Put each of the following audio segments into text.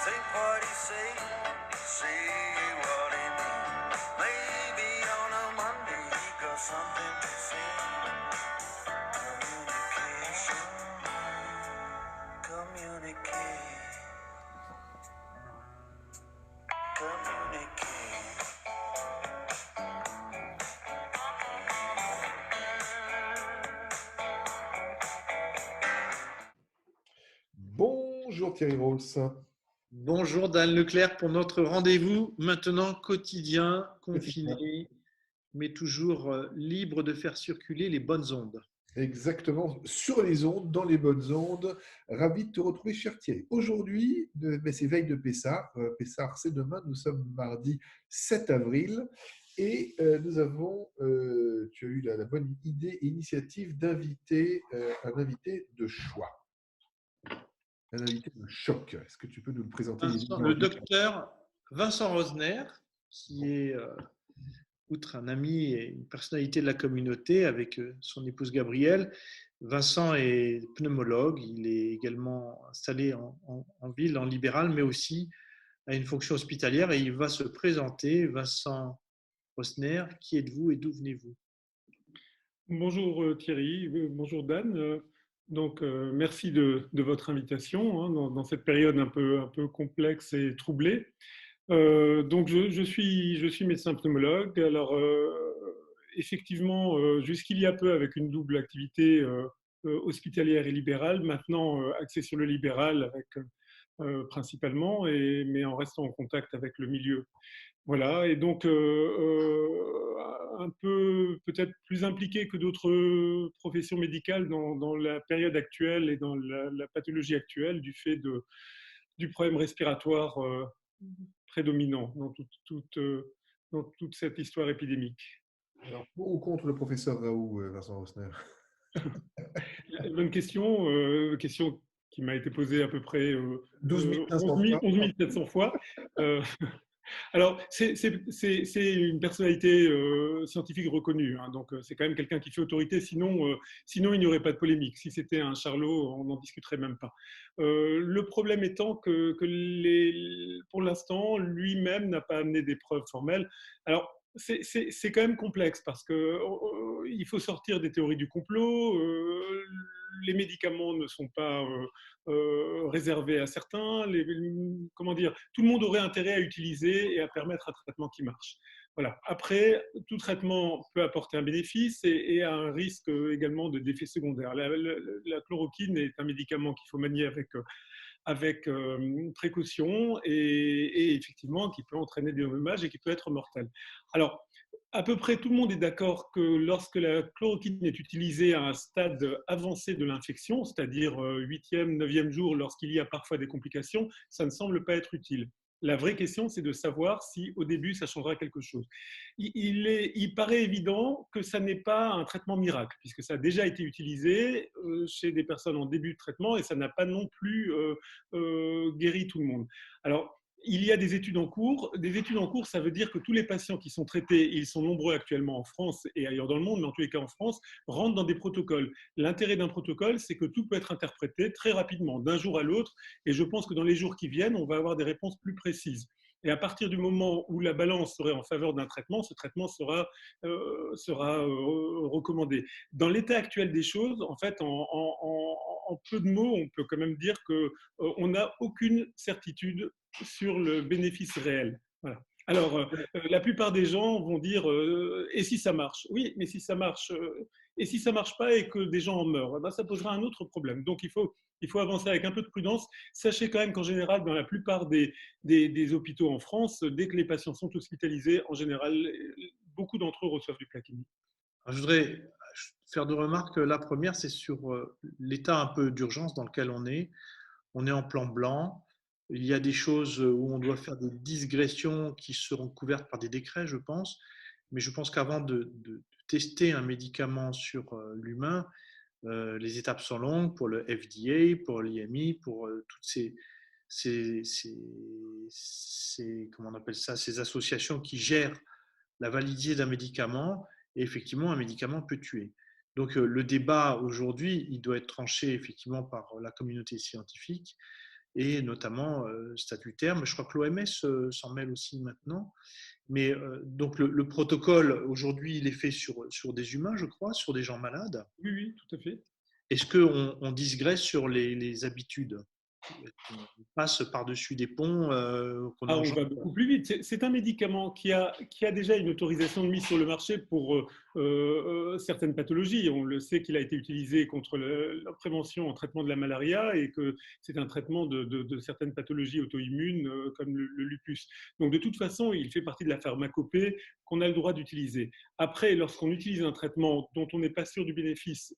Say what he say what he mean. Maybe on a Monday he got something to say. Communication, communicate, communicate. Bonjour Thierry Rolls. Bonjour Dan Leclerc pour notre rendez-vous maintenant quotidien, confiné, mais toujours libre de faire circuler les bonnes ondes. Exactement, sur les ondes, dans les bonnes ondes. Ravi de te retrouver, cher Thierry. Aujourd'hui, c'est veille de Pessah. Pessah, c'est demain. Nous sommes mardi 7 avril. Et nous avons, tu as eu la bonne idée et initiative d'inviter un invité de choix. Un invité de choc. Est-ce que tu peux nous le présenter? Le docteur Vincent Rosner, qui est, outre un ami et une personnalité de la communauté avec son épouse Gabrielle, Vincent est pneumologue, il est également installé en ville, en libéral, mais aussi à une fonction hospitalière et il va se présenter. Vincent Rosner, qui êtes-vous et d'où venez-vous? Bonjour Thierry, bonjour Dan. Merci de votre invitation dans cette période un peu complexe et troublée. Je suis médecin pneumologue. Alors effectivement, jusqu'il y a peu avec une double activité hospitalière et libérale, maintenant axée sur le libéral avec principalement, mais en restant en contact avec le milieu. Voilà, et donc un peu peut-être plus impliqué que d'autres professions médicales dans la période actuelle et dans la pathologie actuelle du fait du problème respiratoire prédominant dans toute cette histoire épidémique. Alors, pour ou contre le professeur Raoult, Vincent Rosner? Bonne question, question qui m'a été posée à peu près 12 500 11 700 fois. Alors, c'est une personnalité scientifique reconnue, hein, donc c'est quand même quelqu'un qui fait autorité, sinon il n'y aurait pas de polémique. Si c'était un charlot, on n'en discuterait même pas. Le problème étant que pour l'instant, lui-même n'a pas amené des preuves formelles. Alors, c'est quand même complexe parce que il faut sortir des théories du complot. Les médicaments ne sont pas réservés à certains. Comment dire, tout le monde aurait intérêt à utiliser et à permettre un traitement qui marche. Voilà. Après, tout traitement peut apporter un bénéfice et a un risque également d'effets secondaires. La chloroquine est un médicament qu'il faut manier avec précaution et effectivement qui peut entraîner des dommages et qui peut être mortel. Alors, à peu près tout le monde est d'accord que lorsque la chloroquine est utilisée à un stade avancé de l'infection, c'est-à-dire 8e, 9e jour, lorsqu'il y a parfois des complications, ça ne semble pas être utile. La vraie question, c'est de savoir si au début, ça changera quelque chose. Il paraît évident que ça n'est pas un traitement miracle, puisque ça a déjà été utilisé chez des personnes en début de traitement et ça n'a pas non plus guéri tout le monde. Alors, il y a des études en cours. Des études en cours, ça veut dire que tous les patients qui sont traités, et ils sont nombreux actuellement en France et ailleurs dans le monde, mais en tous les cas en France, rentrent dans des protocoles. L'intérêt d'un protocole, c'est que tout peut être interprété très rapidement, d'un jour à l'autre, et je pense que dans les jours qui viennent, on va avoir des réponses plus précises. Et à partir du moment où la balance serait en faveur d'un traitement, ce traitement sera recommandé. Dans l'état actuel des choses, en fait, en peu de mots, on peut quand même dire qu'on n'a aucune certitude sur le bénéfice réel. Voilà. Alors, la plupart des gens vont dire et si ça marche? Oui, mais si ça marche, et si ça marche pas et que des gens en meurent, ben, ça posera un autre problème. Donc, il faut avancer avec un peu de prudence. Sachez quand même qu'en général, dans la plupart des hôpitaux en France, dès que les patients sont hospitalisés, en général, beaucoup d'entre eux reçoivent du plaquenil. Je voudrais faire deux remarques. La première, c'est sur l'état un peu d'urgence dans lequel on est. On est en plan blanc. Il y a des choses où on doit faire des digressions qui seront couvertes par des décrets, je pense. Mais je pense qu'avant de tester un médicament sur l'humain, les étapes sont longues pour le FDA, pour l'IMI, pour toutes comment on appelle ça, ces associations qui gèrent la validité d'un médicament. Et effectivement, un médicament peut tuer. Donc le débat aujourd'hui, il doit être tranché effectivement par la communauté scientifique. et notamment statutaires, mais je crois que l'OMS s'en mêle aussi maintenant. Mais donc le protocole, aujourd'hui, il est fait sur des humains, je crois, sur des gens malades. Oui, oui, tout à fait. Est-ce qu'on digresse sur les habitudes? On passe par-dessus des ponts qu'on Ah, on enjambe? va beaucoup plus vite. C'est un médicament qui a déjà une autorisation de mise sur le marché pour certaines pathologies. On le sait qu'il a été utilisé contre la prévention en traitement de la malaria et que c'est un traitement de certaines pathologies auto-immunes comme le lupus. Donc de toute façon, il fait partie de la pharmacopée qu'on a le droit d'utiliser. Après, lorsqu'on utilise un traitement dont on n'est pas sûr du bénéfice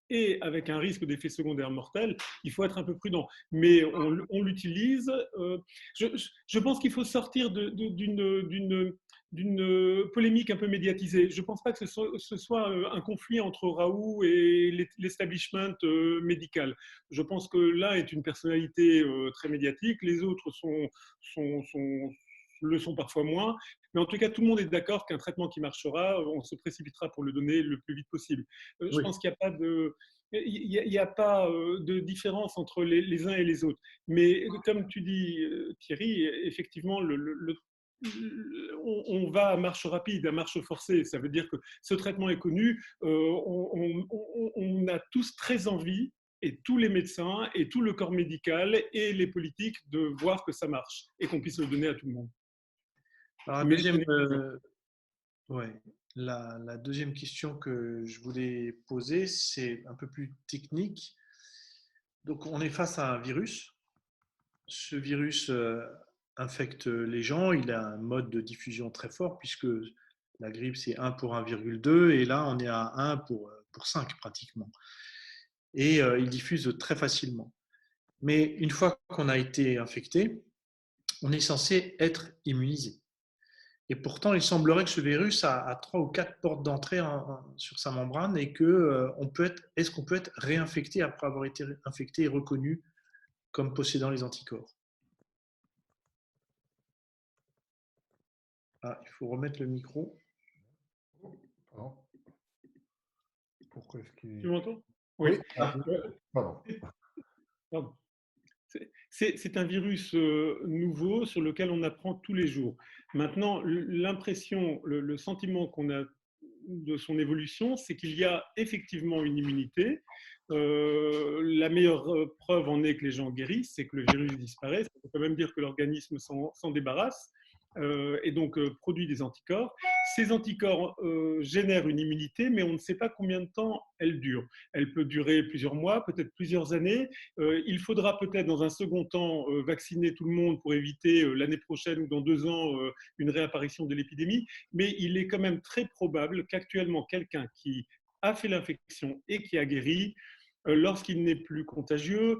et avec un risque d'effet secondaire mortel, il faut être un peu prudent. Mais on l'utilise. Je pense qu'il faut sortir d'une polémique un peu médiatisée. Je ne pense pas que ce soit un conflit entre Raoult et l'establishment médical. Je pense que l'un est une personnalité très médiatique, les autres le sont parfois moins. Mais en tout cas, tout le monde est d'accord qu'un traitement qui marchera, on se précipitera pour le donner le plus vite possible. Je Oui. pense qu'il n'y a pas de différence entre les uns et les autres. Mais comme tu dis, Thierry, effectivement, on va à marche rapide, à marche forcée. Ça veut dire que ce traitement est connu. On a tous très envie, et tous les médecins, et tout le corps médical, et les politiques, de voir que ça marche et qu'on puisse le donner à tout le monde. Alors, Mais ce n'est pas évident. ouais, la deuxième question que je voulais poser, c'est un peu plus technique. Donc, on est face à un virus. Ce virus infecte les gens. Il a un mode de diffusion très fort puisque la grippe, c'est 1 pour 1,2 et là, on est à 1 pour 5 pratiquement. Et il diffuse très facilement. Mais une fois qu'on a été infecté, on est censé être immunisé. Et pourtant, il semblerait que ce virus a 3 ou 4 portes d'entrée sur sa membrane et que est-ce qu'on peut être réinfecté après avoir été infecté et reconnu comme possédant les anticorps? Ah, il faut remettre le micro. Pardon. Pourquoi est-ce qu'il... Tu m'entends? Oui. Ah, pardon. Pardon. C'est un virus nouveau sur lequel on apprend tous les jours. Maintenant, l'impression, le sentiment qu'on a de son évolution, c'est qu'il y a effectivement une immunité. La meilleure preuve en est que les gens guérissent, c'est que le virus disparaît. Ça peut quand même dire que l'organisme s'en débarrasse et donc produit des anticorps. Ces anticorps génèrent une immunité, mais on ne sait pas combien de temps elle dure. Elle peut durer plusieurs mois, peut-être plusieurs années. Il faudra peut-être dans un second temps vacciner tout le monde pour éviter l'année prochaine ou dans 2 ans une réapparition de l'épidémie. Mais il est quand même très probable qu'actuellement, quelqu'un qui a fait l'infection et qui a guéri, lorsqu'il n'est plus contagieux,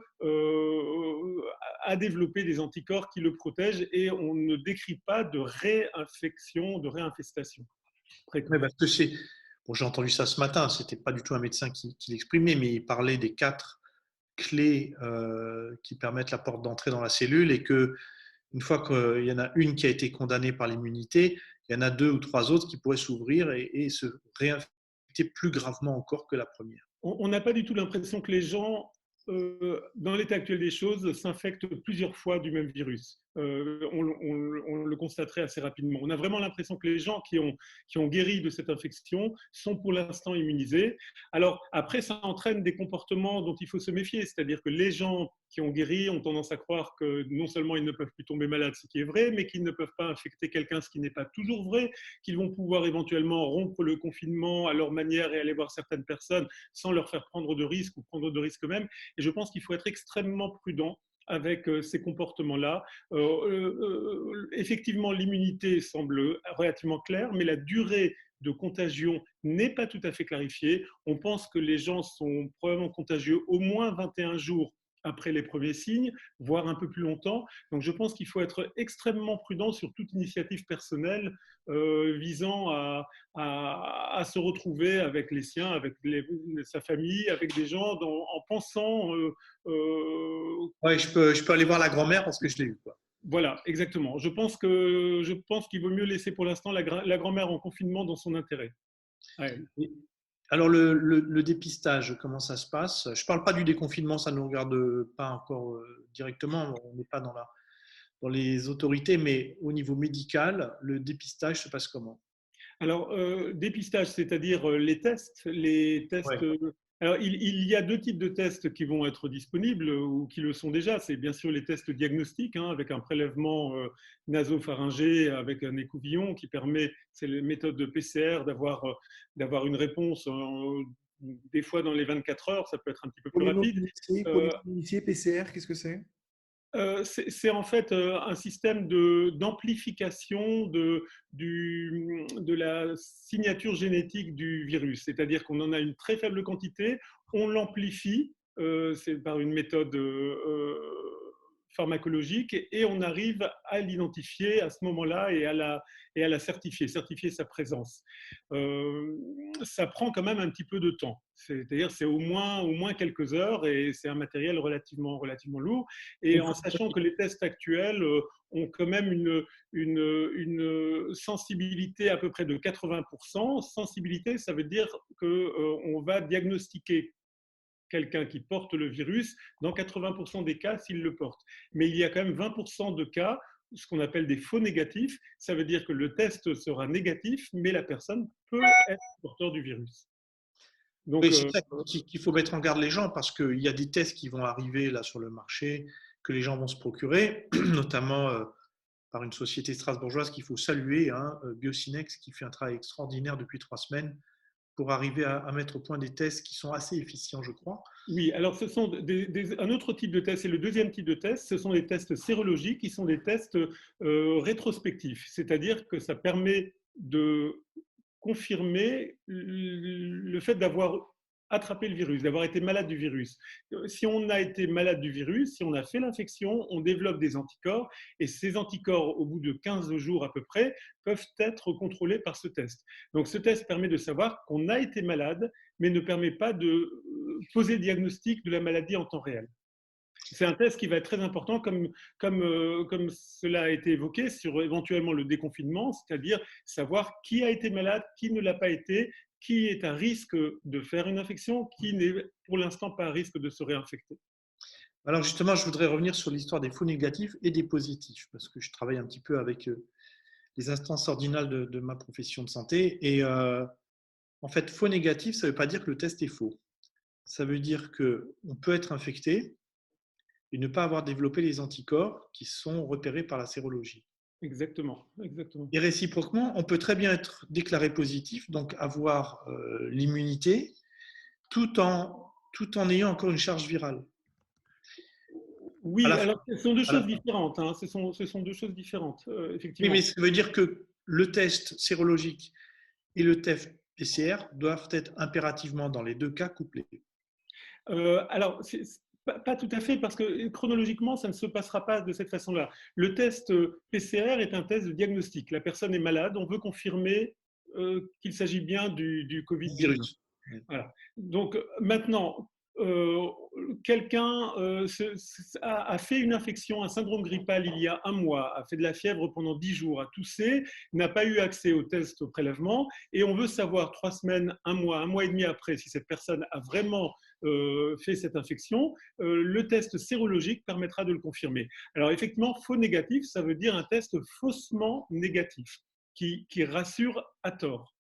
a développé des anticorps qui le protègent et on ne décrit pas de réinfection, de réinfestation. Oui, parce que bon, j'ai entendu ça ce matin, ce n'était pas du tout un médecin qui l'exprimait, mais il parlait des 4 clés qui permettent la porte d'entrée dans la cellule et que une fois qu'il y en a une qui a été condamnée par l'immunité, il y en a 2 ou 3 autres qui pourraient s'ouvrir et se réinfecter plus gravement encore que la première. On n'a pas du tout l'impression que les gens, dans l'état actuel des choses, s'infectent plusieurs fois du même virus. On le constaterait assez rapidement. On a vraiment l'impression que les gens qui ont guéri de cette infection sont pour l'instant immunisés. Alors après, ça entraîne des comportements dont il faut se méfier, c'est-à-dire que les gens qui ont guéri ont tendance à croire que non seulement ils ne peuvent plus tomber malades, ce qui est vrai, mais qu'ils ne peuvent pas infecter quelqu'un, ce qui n'est pas toujours vrai, qu'ils vont pouvoir éventuellement rompre le confinement à leur manière et aller voir certaines personnes sans leur faire prendre de risques ou prendre de risques eux-mêmes. Et je pense qu'il faut être extrêmement prudent avec ces comportements-là. Effectivement, l'immunité semble relativement claire, mais la durée de contagion n'est pas tout à fait clarifiée. On pense que les gens sont probablement contagieux au moins 21 jours après les premiers signes, voire un peu plus longtemps. Donc je pense qu'il faut être extrêmement prudent sur toute initiative personnelle visant à se retrouver avec les siens, avec sa famille, avec des gens en pensant... Ouais, je peux aller voir la grand-mère parce que je l'ai eu, quoi. Voilà, exactement. Je pense qu'il vaut mieux laisser pour l'instant la grand-mère en confinement dans son intérêt. Ouais. Alors, le dépistage, comment ça se passe? Je ne parle pas du déconfinement, ça ne nous regarde pas encore directement, on n'est pas dans les autorités, mais au niveau médical, le dépistage se passe comment? Alors, dépistage, c'est-à-dire les tests. Ouais. Alors, il y a deux types de tests qui vont être disponibles ou qui le sont déjà. C'est bien sûr les tests diagnostiques, hein, avec un prélèvement nasopharyngé, avec un écouvillon qui permet, c'est la méthode de PCR, d'avoir une réponse des fois dans les 24 heures. Ça peut être un petit peu Pour plus les rapide. Euh, non-initiés, PCR, qu'est-ce que c'est? C'est en fait un système d'amplification de la signature génétique du virus. C'est-à-dire qu'on en a une très faible quantité, on l'amplifie, c'est par une méthode pharmacologique, et on arrive à l'identifier à ce moment-là et à la certifier sa présence. Ça prend quand même un petit peu de temps. C'est-à-dire c'est au moins quelques heures, et c'est un matériel relativement lourd. Et en sachant que les tests actuels ont quand même une sensibilité à peu près de 80%. Sensibilité, ça veut dire qu'on va diagnostiquer quelqu'un qui porte le virus dans 80% des cas s'il le porte. Mais il y a quand même 20% de cas, ce qu'on appelle des faux négatifs. Ça veut dire que le test sera négatif, mais la personne peut être porteur du virus. Donc, Oui, c'est ça qu'il faut mettre en garde les gens, parce qu'il y a des tests qui vont arriver là sur le marché, que les gens vont se procurer, notamment par une société strasbourgeoise qu'il faut saluer, hein, Biocinex, qui fait un travail extraordinaire depuis 3 semaines pour arriver à mettre au point des tests qui sont assez efficients, je crois. oui, alors ce sont un autre type de test, c'est le deuxième type de test, ce sont les tests sérologiques qui sont des tests rétrospectifs, c'est-à-dire que ça permet de confirmer le fait d'avoir attrapé le virus, d'avoir été malade du virus. Si on a été malade du virus, si on a fait l'infection, on développe des anticorps, et ces anticorps, au bout de 15 jours à peu près, peuvent être contrôlés par ce test. Donc ce test permet de savoir qu'on a été malade, mais ne permet pas de poser le diagnostic de la maladie en temps réel. C'est un test qui va être très important, comme cela a été évoqué, sur éventuellement le déconfinement, c'est-à-dire savoir qui a été malade, qui ne l'a pas été, qui est à risque de faire une infection, qui n'est pour l'instant pas à risque de se réinfecter. Alors justement, je voudrais revenir sur l'histoire des faux négatifs et des positifs, parce que je travaille un petit peu avec les instances ordinales de ma profession de santé. Et en fait, faux négatif, ça ne veut pas dire que le test est faux. Ça veut dire qu'on peut être infecté et ne pas avoir développé les anticorps qui sont repérés par la sérologie. Exactement, exactement. Et réciproquement, on peut très bien être déclaré positif, donc avoir l'immunité, tout en ayant encore une charge virale. Oui, alors ce sont deux choses la... différentes. Hein. Ce sont deux choses différentes, Oui, effectivement. mais ça veut dire que le test sérologique et le test PCR doivent être impérativement, dans les deux cas, couplés. Alors, pas tout à fait, parce que chronologiquement, ça ne se passera pas de cette façon-là. Le test PCR est un test de diagnostic. La personne est malade, on veut confirmer qu'il s'agit bien du Covid-19. Voilà. Donc maintenant, quelqu'un a fait une infection, un syndrome grippal il y a un mois, a fait de la fièvre pendant 10 jours, a toussé, n'a pas eu accès au test au prélèvement, et on veut savoir 3 semaines, un mois et demi après, si cette personne a vraiment fait cette infection. Le test sérologique permettra de le confirmer. Alors effectivement, faux négatif, ça veut dire un test faussement négatif, qui rassure à tort.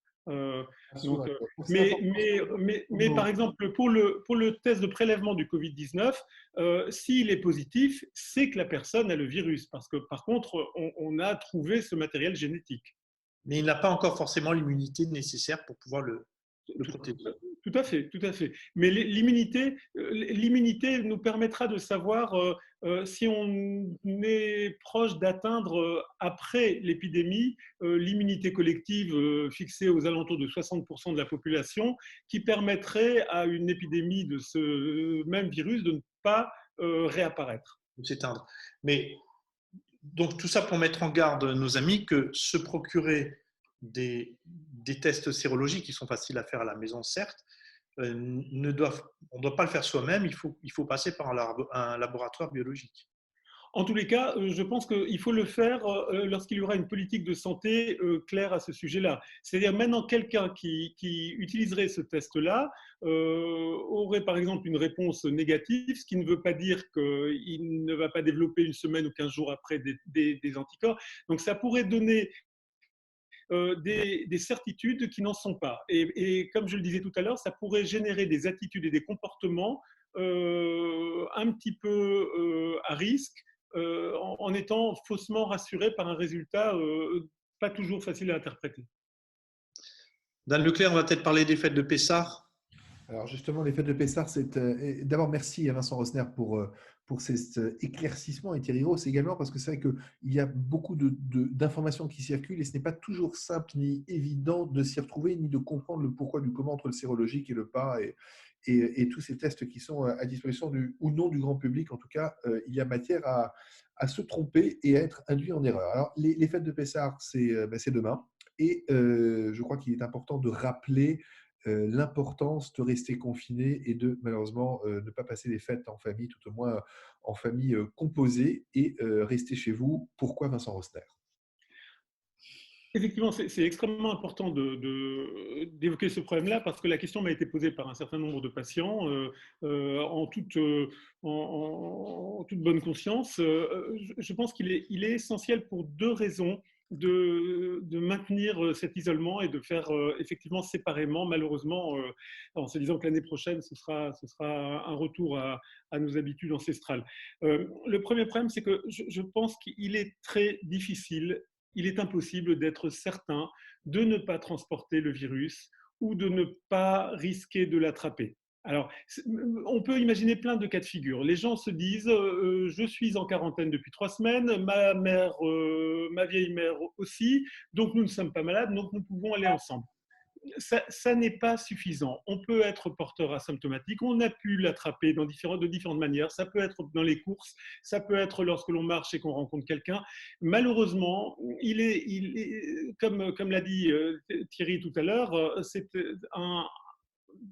Donc, mais par exemple, pour le test de prélèvement du Covid-19, s'il est positif, c'est que la personne a le virus, parce que par contre, on a trouvé ce matériel génétique. Mais il n'a pas encore forcément l'immunité nécessaire pour pouvoir le protéger. Tout à fait, tout à fait. Mais l'immunité nous permettra de savoir si on est proche d'atteindre, après l'épidémie, l'immunité collective fixée aux alentours de 60% de la population, qui permettrait à une épidémie de ce même virus de ne pas réapparaître. De s'éteindre. Mais donc tout ça pour mettre en garde nos amis que se procurer des tests sérologiques qui sont faciles à faire à la maison, certes, on ne doit pas le faire soi-même, il faut passer par un laboratoire biologique. En tous les cas, je pense qu'il faut le faire lorsqu'il y aura une politique de santé claire à ce sujet-là. C'est-à-dire maintenant quelqu'un qui utiliserait ce test-là aurait par exemple une réponse négative, ce qui ne veut pas dire qu'il ne va pas développer une semaine ou 15 jours après des anticorps. Donc ça pourrait donner des certitudes qui n'en sont pas. Et comme je le disais tout à l'heure, ça pourrait générer des attitudes et des comportements un petit peu à risque en étant faussement rassuré par un résultat pas toujours facile à interpréter. Dan Leclerc, on va peut-être parler des fêtes de Pessah. Alors justement, les fêtes de Pessah, c'est d'abord merci à Vincent Rosner pour cet éclaircissement et Thierry Ross également, parce que c'est vrai qu'il y a beaucoup d'informations qui circulent et ce n'est pas toujours simple ni évident de s'y retrouver, ni de comprendre le pourquoi du comment entre le sérologique et le pas et tous ces tests qui sont à disposition ou non du grand public. En tout cas, il y a matière à se tromper et à être induit en erreur. Alors, les fêtes de Pessah, c'est demain. Et je crois qu'il est important de rappeler l'importance de rester confiné et de malheureusement ne pas passer les fêtes en famille, tout au moins en famille composée et rester chez vous. Pourquoi Vincent Rosner? Effectivement, c'est extrêmement important d'évoquer ce problème-là parce que la question m'a été posée par un certain nombre de patients en toute bonne conscience. Je pense qu'il est essentiel pour deux raisons de maintenir cet isolement et de faire effectivement séparément, malheureusement, en se disant que l'année prochaine, ce sera un retour à nos habitudes ancestrales. Le premier problème, c'est que je pense qu'il est très difficile, il est impossible d'être certain de ne pas transporter le virus ou de ne pas risquer de l'attraper. Alors, on peut imaginer plein de cas de figure. Les gens se disent je suis en quarantaine depuis 3 semaines, ma vieille mère aussi, donc nous ne sommes pas malades, donc nous pouvons aller ensemble. Ça n'est pas suffisant. On peut être porteur asymptomatique, on a pu l'attraper de différentes manières. Ça peut être dans les courses, ça peut être lorsque l'on marche et qu'on rencontre quelqu'un. Malheureusement, comme l'a dit Thierry tout à l'heure, c'est un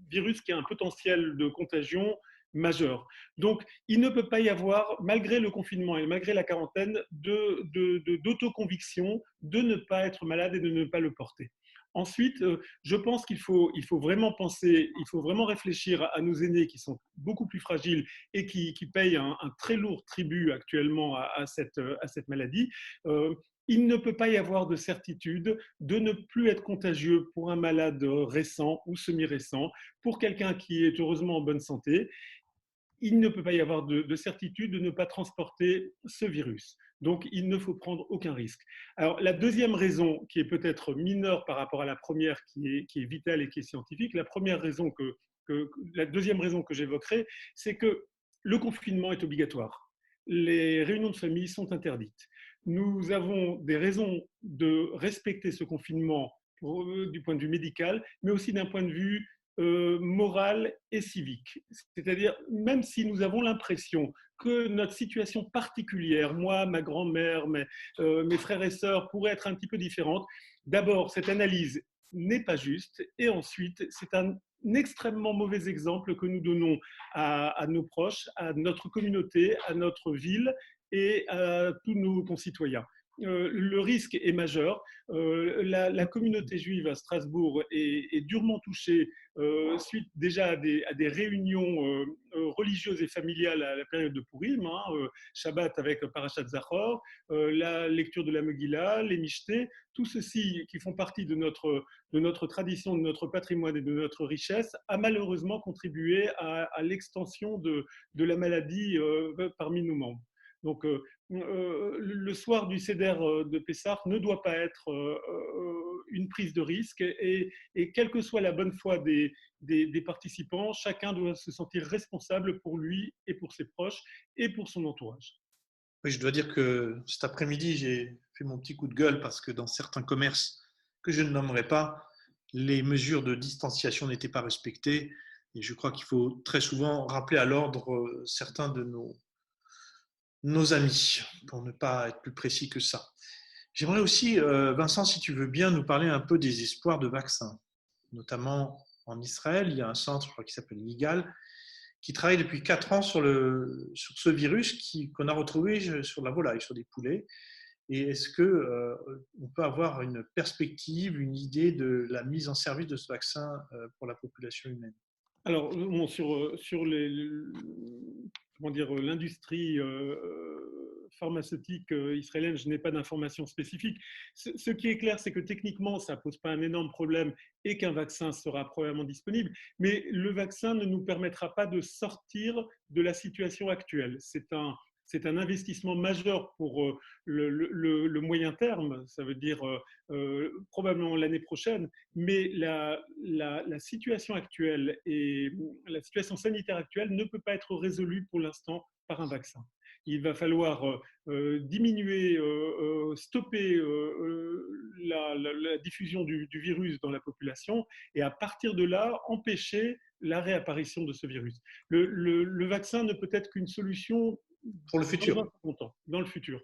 virus qui a un potentiel de contagion majeur. Donc, il ne peut pas y avoir, malgré le confinement et malgré la quarantaine, d'autoconviction de ne pas être malade et de ne pas le porter. Ensuite, je pense qu'il faut vraiment penser, il faut vraiment réfléchir à nos aînés qui sont beaucoup plus fragiles et qui payent un très lourd tribut actuellement à cette maladie. Il ne peut pas y avoir de certitude de ne plus être contagieux pour un malade récent ou semi-récent, pour quelqu'un qui est heureusement en bonne santé. Il ne peut pas y avoir de certitude de ne pas transporter ce virus. Donc, il ne faut prendre aucun risque. Alors, la deuxième raison, qui est peut-être mineure par rapport à la première, qui est vitale et qui est scientifique, la deuxième raison que j'évoquerai, c'est que le confinement est obligatoire. Les réunions de famille sont interdites. Nous avons des raisons de respecter ce confinement du point de vue médical, mais aussi d'un point de vue moral et civique. C'est-à-dire, même si nous avons l'impression que notre situation particulière, moi, ma grand-mère, mes frères et sœurs, pourrait être un petit peu différente, d'abord, cette analyse n'est pas juste, et ensuite, c'est un extrêmement mauvais exemple que nous donnons à nos proches, à notre communauté, à notre ville et à tous nos concitoyens. Le risque est majeur. La communauté juive à Strasbourg est durement touchée suite déjà à des réunions religieuses et familiales à la période de Pourim, Shabbat avec Parashat Zachor, la lecture de la Megillah, les Michtés, tout ceci qui font partie de notre tradition, de notre patrimoine et de notre richesse, a malheureusement contribué à l'extension de la maladie parmi nos membres. Donc, le soir du Seder de Pessah ne doit pas être une prise de risque et quelle que soit la bonne foi des participants, chacun doit se sentir responsable pour lui et pour ses proches et pour son entourage. Oui, je dois dire que cet après-midi, j'ai fait mon petit coup de gueule parce que dans certains commerces que je ne nommerai pas, les mesures de distanciation n'étaient pas respectées. Et je crois qu'il faut très souvent rappeler à l'ordre certains de nos amis, pour ne pas être plus précis que ça. J'aimerais aussi, Vincent, si tu veux bien, nous parler un peu des espoirs de vaccins. Notamment en Israël, il y a un centre, je crois, qui s'appelle Yigal, qui travaille depuis 4 ans sur ce virus qu'on a retrouvé sur la volaille, sur des poulets. Et est-ce qu'on peut avoir une perspective, une idée de la mise en service de ce vaccin pour la population humaine? Alors, bon, sur comment dire, l'industrie pharmaceutique israélienne, je n'ai pas d'informations spécifiques. Ce qui est clair, c'est que techniquement, ça ne pose pas un énorme problème et qu'un vaccin sera probablement disponible. Mais le vaccin ne nous permettra pas de sortir de la situation actuelle. C'est un investissement majeur pour le moyen terme, ça veut dire probablement l'année prochaine, mais la situation actuelle et la situation sanitaire actuelle ne peut pas être résolue pour l'instant par un vaccin. Il va falloir diminuer, stopper la diffusion du virus dans la population et à partir de là, empêcher la réapparition de ce virus. Le vaccin ne peut être qu'une solution Pour le futur. dans le futur.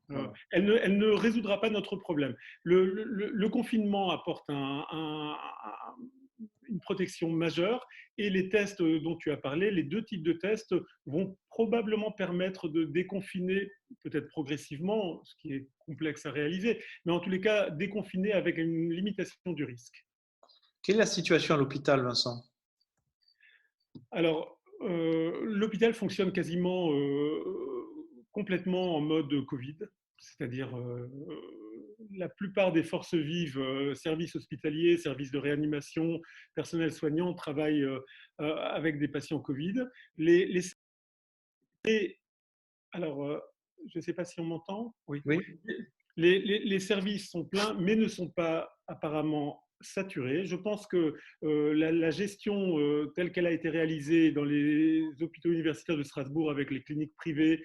Voilà. Elle ne résoudra pas notre problème. Le confinement apporte une protection majeure et les tests dont tu as parlé, les 2 types de tests vont probablement permettre de déconfiner, peut-être progressivement, ce qui est complexe à réaliser, mais en tous les cas, déconfiner avec une limitation du risque. Quelle est la situation à l'hôpital, Vincent? Alors, l'hôpital fonctionne quasiment complètement en mode Covid, c'est-à-dire la plupart des forces vives, services hospitaliers, services de réanimation, personnel soignant travaillent avec des patients Covid. Alors, je ne sais pas si on m'entend. Oui. Oui. Les services sont pleins, mais ne sont pas apparemment saturés. Je pense que la gestion telle qu'elle a été réalisée dans les hôpitaux universitaires de Strasbourg avec les cliniques privées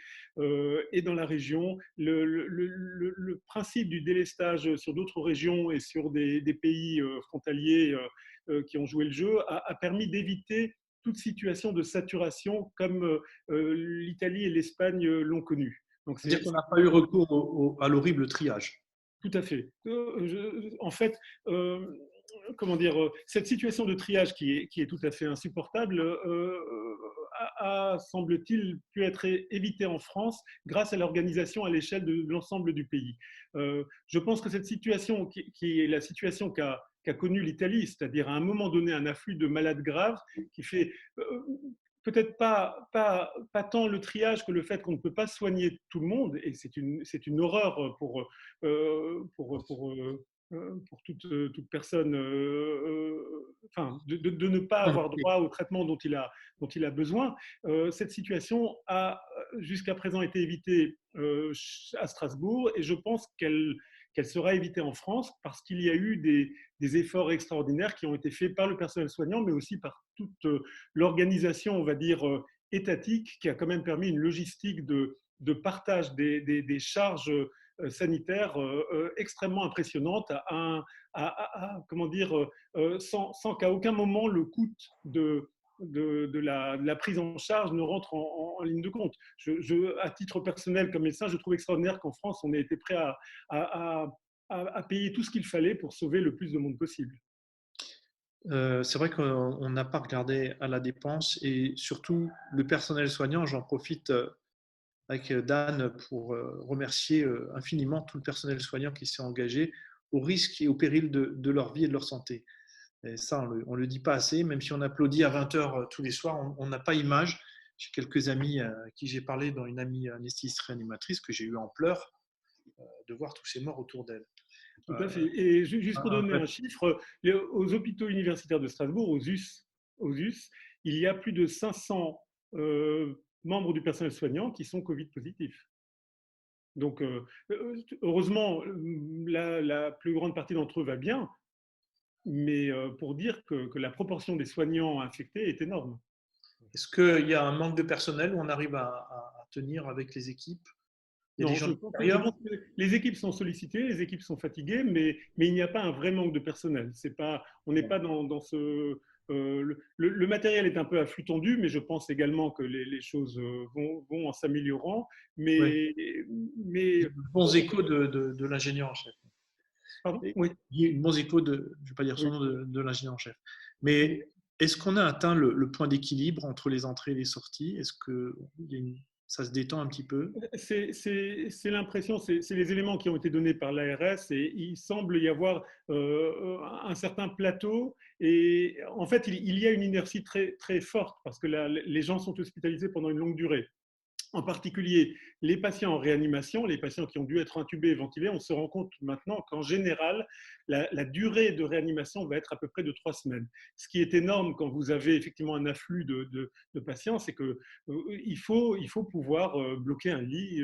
et dans la région, le principe du délestage sur d'autres régions et sur des pays frontaliers qui ont joué le jeu a permis d'éviter toute situation de saturation comme l'Italie et l'Espagne l'ont connu. C'est-à-dire qu'on n'a pas eu recours à l'horrible triage. Tout à fait. En fait, comment dire, cette situation de triage qui est tout à fait insupportable semble-t-il, pu être évitée en France grâce à l'organisation à l'échelle de l'ensemble du pays. Je pense que cette situation, qui est la situation qu'a connue l'Italie, c'est-à-dire à un moment donné un afflux de malades graves qui fait peut-être pas tant le triage que le fait qu'on ne peut pas soigner tout le monde, et c'est une horreur pour toute personne, enfin, de ne pas avoir droit au traitement dont il a besoin. Cette situation a jusqu'à présent été évitée à Strasbourg et je pense qu'elle sera évitée en France parce qu'il y a eu des efforts extraordinaires qui ont été faits par le personnel soignant, mais aussi par toute l'organisation, on va dire, étatique, qui a quand même permis une logistique de partage des charges sanitaires extrêmement impressionnante, comment dire, sans qu'à aucun moment le coût de la prise en charge ne rentre en ligne de compte. À titre personnel, comme médecin, je trouve extraordinaire qu'en France, on ait été prêt à payer tout ce qu'il fallait pour sauver le plus de monde possible. C'est vrai qu'on n'a pas regardé à la dépense et surtout le personnel soignant, j'en profite avec Dan pour remercier infiniment tout le personnel soignant qui s'est engagé au risque et au péril de leur vie et de leur santé. Et ça, on ne le dit pas assez, même si on applaudit à 20h tous les soirs, on n'a pas image. J'ai quelques amis à qui j'ai parlé, dont une amie anesthésiste réanimatrice que j'ai eu en pleurs de voir tous ces morts autour d'elle. Tout à fait. Et juste pour donner un chiffre, aux hôpitaux universitaires de Strasbourg, aux US, il y a plus de 500 membres du personnel soignant qui sont Covid positifs. Donc, heureusement, la plus grande partie d'entre eux va bien, mais pour dire que la proportion des soignants infectés est énorme. Est-ce qu'il y a un manque de personnel où on arrive à tenir avec les équipes? Non, je pense que les équipes sont sollicitées, les équipes sont fatiguées, mais il n'y a pas un vrai manque de personnel. On n'est pas dans ce… le matériel est un peu à flux tendu, mais je pense également que les choses vont en s'améliorant. Mais bons échos de l'ingénieur en chef. Pardon? Oui. Bons échos je ne vais pas dire son nom, de l'ingénieur en chef. Mais Est-ce qu'on a atteint le point d'équilibre entre les entrées et les sorties? Est-ce que ça se détend un petit peu? C'est l'impression, c'est les éléments qui ont été donnés par l'ARS et il semble y avoir un certain plateau et en fait il y a une inertie très, très forte parce que les gens sont hospitalisés pendant une longue durée. En particulier, les patients en réanimation, les patients qui ont dû être intubés et ventilés, on se rend compte maintenant qu'en général, la durée de réanimation va être à peu près de 3 semaines. Ce qui est énorme quand vous avez effectivement un afflux de patients, c'est qu'il faut pouvoir bloquer un lit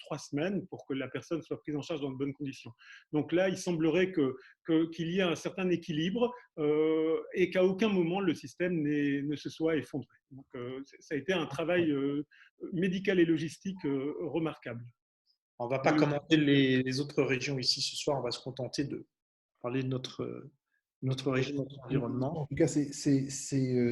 3 semaines pour que la personne soit prise en charge dans de bonnes conditions. Donc là, il semblerait qu'il y ait un certain équilibre et qu'à aucun moment le système ne se soit effondré. Donc, ça a été un travail médical et logistique remarquable. On ne va pas commenter les autres régions ici ce soir, on va se contenter de parler de notre région, notre environnement. En tout cas, c'est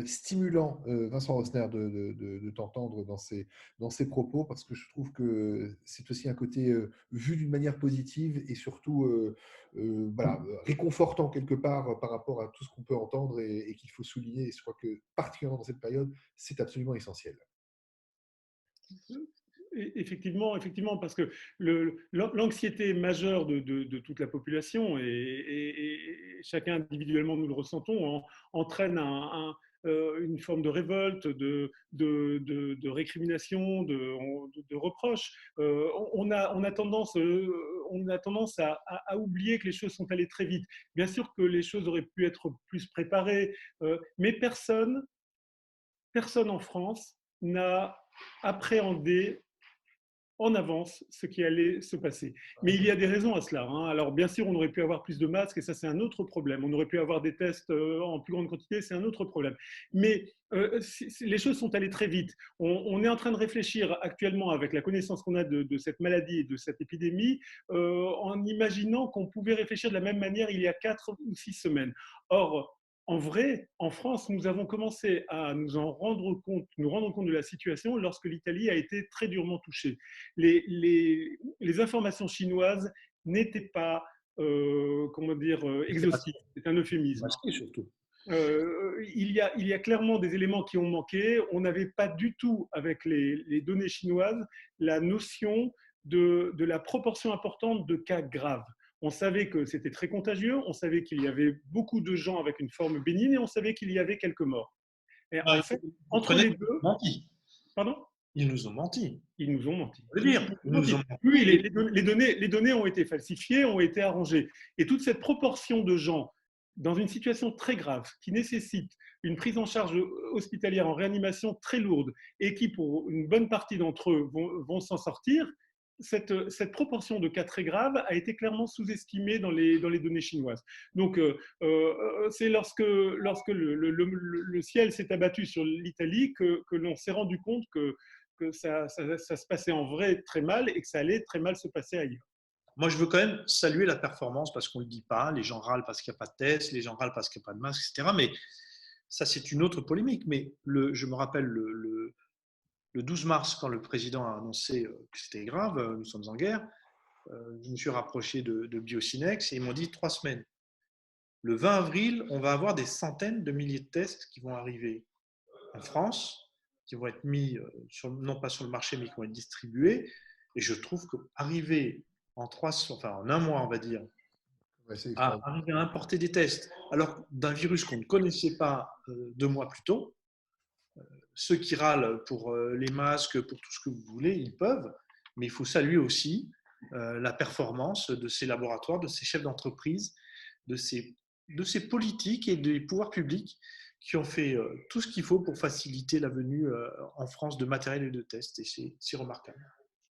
stimulant, Vincent Rosner, de t'entendre dans ces propos, parce que je trouve que c'est aussi un côté vu d'une manière positive et surtout voilà, réconfortant quelque part par rapport à tout ce qu'on peut entendre et qu'il faut souligner. Et je crois que particulièrement dans cette période, c'est absolument essentiel. Effectivement, parce que l'anxiété majeure de toute la population, et chacun individuellement nous le ressentons, entraîne une forme de révolte, de récrimination, de reproche. On a tendance à oublier que les choses sont allées très vite. Bien sûr que les choses auraient pu être plus préparées, mais personne en France n'a appréhendé en avance ce qui allait se passer. Mais il y a des raisons à cela. Alors bien sûr, on aurait pu avoir plus de masques et ça c'est un autre problème. On aurait pu avoir des tests en plus grande quantité, c'est un autre problème. Mais les choses sont allées très vite. On est en train de réfléchir actuellement avec la connaissance qu'on a de cette maladie et de cette épidémie en imaginant qu'on pouvait réfléchir de la même manière il y a 4 ou 6 semaines. Or, en vrai, en France, nous avons commencé à nous rendre compte de la situation lorsque l'Italie a été très durement touchée. Les informations chinoises n'étaient pas, exhaustives. C'est un euphémisme. Surtout. Il y a clairement des éléments qui ont manqué. On n'avait pas du tout, avec les données chinoises, la notion de la proportion importante de cas graves. On savait que c'était très contagieux, on savait qu'il y avait beaucoup de gens avec une forme bénigne et on savait qu'il y avait quelques morts. Et en fait, entre les deux… Menti. Pardon ? Ils nous ont menti. Ils nous ont menti. Oui, les données ont été falsifiées, ont été arrangées. Et toute cette proportion de gens dans une situation très grave qui nécessite une prise en charge hospitalière en réanimation très lourde et qui, pour une bonne partie d'entre eux, vont s'en sortir, cette proportion de cas très graves a été clairement sous-estimée dans les données chinoises. Donc, c'est lorsque le ciel s'est abattu sur l'Italie que l'on s'est rendu compte que ça se passait en vrai très mal et que ça allait très mal se passer ailleurs. Moi, je veux quand même saluer la performance parce qu'on ne le dit pas. Les gens râlent parce qu'il n'y a pas de test, les gens râlent parce qu'il n'y a pas de masque, etc. Mais ça, c'est une autre polémique. Mais je me rappelle le 12 mars, quand le président a annoncé que c'était grave, nous sommes en guerre, je me suis rapproché de Biocinex et ils m'ont dit 3 semaines. Le 20 avril, on va avoir des centaines de milliers de tests qui vont arriver en France, qui vont être mis, non pas sur le marché, mais qui vont être distribués. Et je trouve qu'arriver en un mois, on va dire, à arriver à importer des tests, alors d'un virus qu'on ne connaissait pas 2 mois plus tôt, ceux qui râlent pour les masques, pour tout ce que vous voulez, ils peuvent, mais il faut saluer aussi la performance de ces laboratoires, de ces chefs d'entreprise, de ces politiques et des pouvoirs publics qui ont fait tout ce qu'il faut pour faciliter la venue en France de matériel et de tests, et c'est remarquable.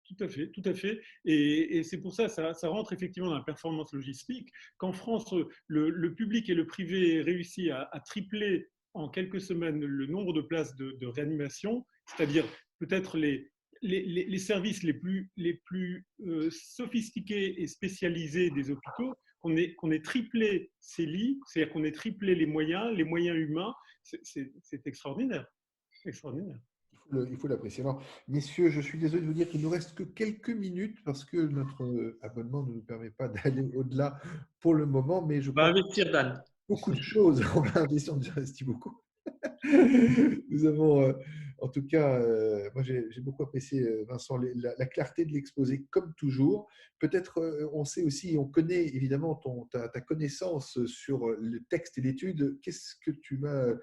Tout à fait. Et c'est pour ça rentre effectivement dans la performance logistique. Qu'en France, le public et le privé réussissent à tripler en quelques semaines le nombre de places de réanimation, c'est-à-dire peut-être les services les plus sophistiqués et spécialisés des hôpitaux, qu'on ait triplé ces lits, c'est-à-dire qu'on ait triplé les moyens humains, c'est extraordinaire. Extraordinaire. Il faut l'apprécier. Alors, messieurs, je suis désolé de vous dire qu'il ne nous reste que quelques minutes parce que notre abonnement ne nous permet pas d'aller au-delà pour le moment. Mais je On va investir, Dan. beaucoup de choses. On va investir, on a investi beaucoup. Nous avons, en tout cas, moi j'ai beaucoup apprécié, Vincent, la clarté de l'exposé, comme toujours. Peut-être, on sait aussi, on connaît évidemment ta connaissance sur le texte et l'étude. Qu'est-ce que tu vas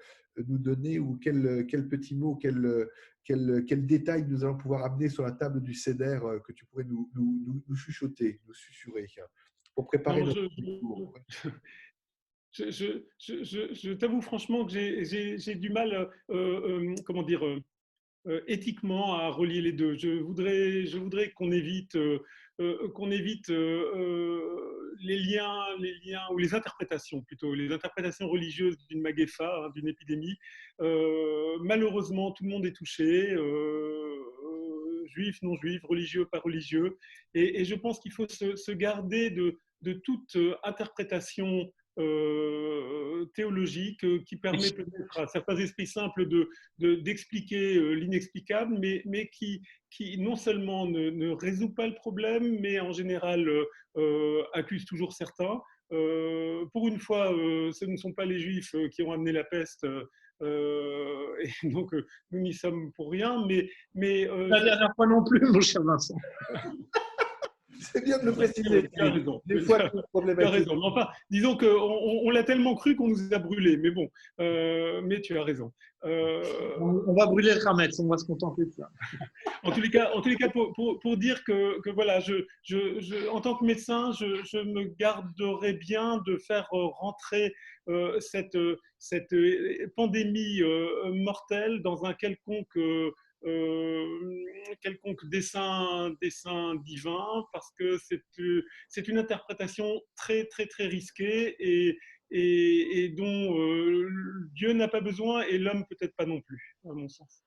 nous donner ou quel petit mot, quel détail nous allons pouvoir amener sur la table du CEDER que tu pourrais nous chuchoter, nous susurrer, pour préparer Non, notre discours. je t'avoue franchement que j'ai du mal, comment dire, éthiquement à relier les deux. Je voudrais qu'on évite les liens ou les interprétations plutôt, les interprétations religieuses d'une maguefa, hein, d'une épidémie. Malheureusement, tout le monde est touché, juifs, non juifs, religieux, pas religieux, et je pense qu'il faut se garder de toute interprétation théologique qui permet peut-être à certains esprits simples d'expliquer l'inexplicable, mais qui non seulement ne résout pas le problème, mais en général accuse toujours certains. Pour une fois, ce ne sont pas les Juifs qui ont amené la peste, et donc nous n'y sommes pour rien. Mais La dernière fois non plus, mon cher Vincent. C'est bien de le préciser. tu as raison. Des fois, Tu as problématique. raison. Enfin, disons qu'on l'a tellement cru qu'on nous a brûlés. Mais bon, mais tu as raison. On va brûler le Hametz, on va se contenter de ça. En tous les cas, pour dire que voilà, en tant que médecin, je me garderais bien de faire rentrer cette pandémie mortelle dans un quelconque dessein divin, parce que c'est une interprétation très, très, très risquée et dont Dieu n'a pas besoin et l'homme peut-être pas non plus, à mon sens.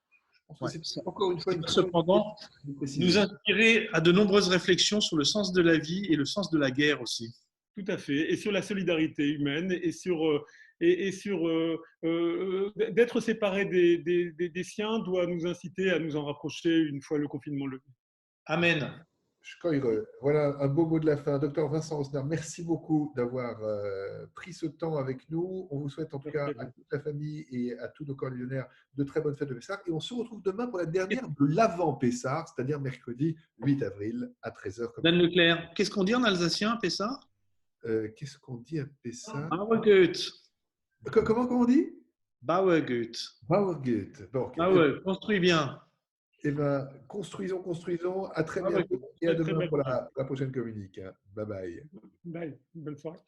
Ouais. C'est encore une fois cependant nous inspirer à de nombreuses réflexions sur le sens de la vie et le sens de la guerre aussi. Tout à fait, et sur la solidarité humaine et sur d'être séparé des siens doit nous inciter à nous en rapprocher une fois le confinement levé. Amen. Voilà un beau mot de la fin. Docteur Vincent Rosner, merci beaucoup d'avoir pris ce temps avec nous. On vous souhaite en tout cas à toute la famille et à tous nos corréligionnaires de très bonnes fêtes de Pessah. Et on se retrouve demain pour la dernière de l'avant-Pessah, c'est-à-dire mercredi 8 avril à 13h. Dan Leclerc, qu'est-ce qu'on dit en alsacien, Pessah? Qu'est-ce qu'on dit à Pessah? Bauergut. Comment on dit? Bauergut. Bauergut. Bon, okay. Construis bien. Eh bien, construisons. À très bientôt et à demain pour la prochaine communique. Bye bye. Bye. Bonne soirée.